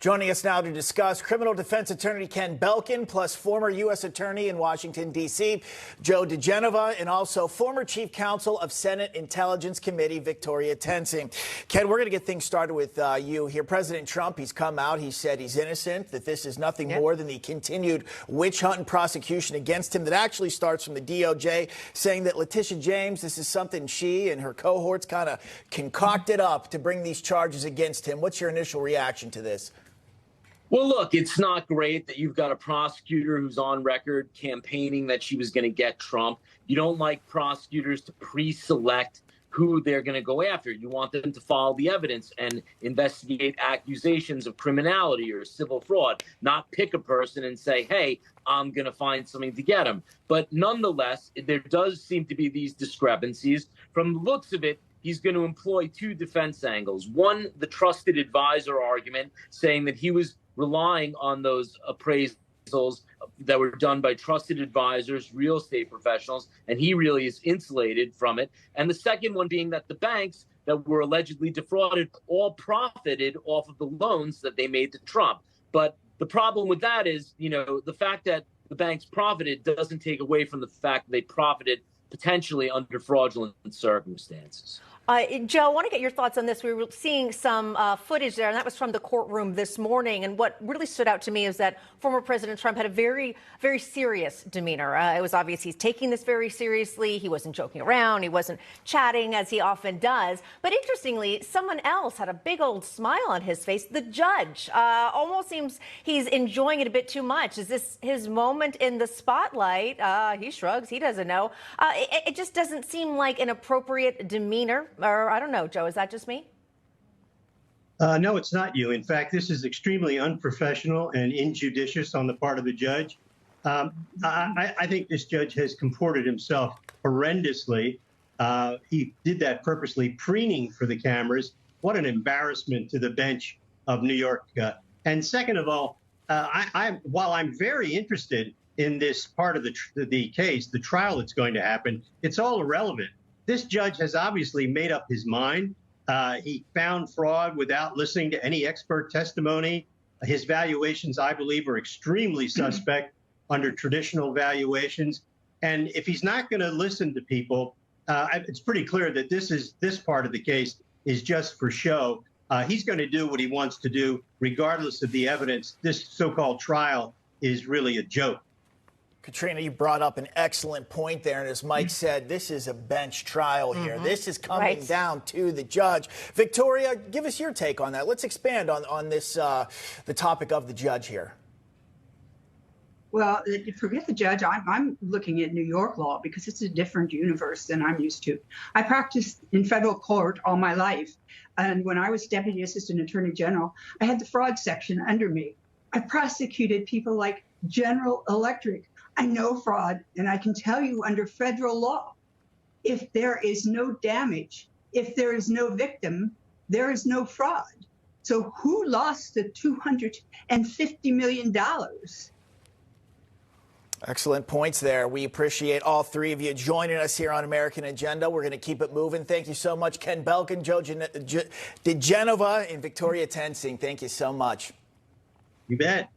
Joining us now to discuss criminal defense attorney Ken Belkin, plus former U.S. attorney in Washington, D.C., Joe diGenova, and also former chief counsel of Senate Intelligence Committee Victoria Toensing. Ken, we're going to get things started with you here. President Trump, he's come out. He said he's innocent, that this is nothing more than the continued witch hunt and prosecution against him that actually starts from the DOJ, saying that Letitia James, this is something she and her cohorts kind of concocted up to bring these charges against him. What's your initial reaction to this? Well, look, it's not great that you've got a prosecutor who's on record campaigning that she was going to get Trump. You don't like prosecutors to pre-select who they're going to go after. You want them to follow the evidence and investigate accusations of criminality or civil fraud, not pick a person and say, hey, I'm going to find something to get him. But nonetheless, there does seem to be these discrepancies. From the looks of it, he's going to employ two defense angles. One, the trusted advisor argument, saying that he was relying on those appraisals that were done by trusted advisors, real estate professionals, and he really is insulated from it. And the second one being that the banks that were allegedly defrauded all profited off of the loans that they made to Trump. But the problem with that is, the fact that the banks profited doesn't take away from the fact that they profited potentially under fraudulent circumstances. Joe, I want to get your thoughts on this. We were seeing some footage there, and that was from the courtroom this morning. And what really stood out to me is that former President Trump had a very, very serious demeanor. It was obvious he's taking this very seriously. He wasn't joking around. He wasn't chatting, as he often does. But interestingly, someone else had a big old smile on his face. The judge almost seems he's enjoying it a bit too much. Is this his moment in the spotlight? He shrugs. He doesn't know. It just doesn't seem like an appropriate demeanor. Or I don't know, Joe, is that just me? No, it's not you. In fact, this is extremely unprofessional and injudicious on the part of the judge. I think this judge has comported himself horrendously. He did that purposely, preening for the cameras. What an embarrassment to the bench of New York. And second of all, while I'm very interested in this part of the case, the trial that's going to happen, it's all irrelevant. This judge has obviously made up his mind. He found fraud without listening to any expert testimony. His valuations, I believe, are extremely suspect under traditional valuations. And if he's not going to listen to people, it's pretty clear that this part of the case is just for show. He's going to do what he wants to do, regardless of the evidence. This so-called trial is really a joke. Katrina, you brought up an excellent point there. And as Mike said, this is a bench trial here. This is coming down to the judge. Victoria, give us your take on that. Let's expand on this, the topic of the judge here. Well, forget the judge. I'm looking at New York law because it's a different universe than I'm used to. I practiced in federal court all my life. And when I was Deputy Assistant Attorney General, I had the fraud section under me. I prosecuted people like General Electric. I know fraud, and I can tell you under federal law, if there is no damage, if there is no victim, there is no fraud. So who lost the $250 million? Excellent points there. We appreciate all three of you joining us here on American Agenda. We're going to keep it moving. Thank you so much, Ken Belkin, Joe diGenova, and Victoria Toensing. Thank you so much. You bet.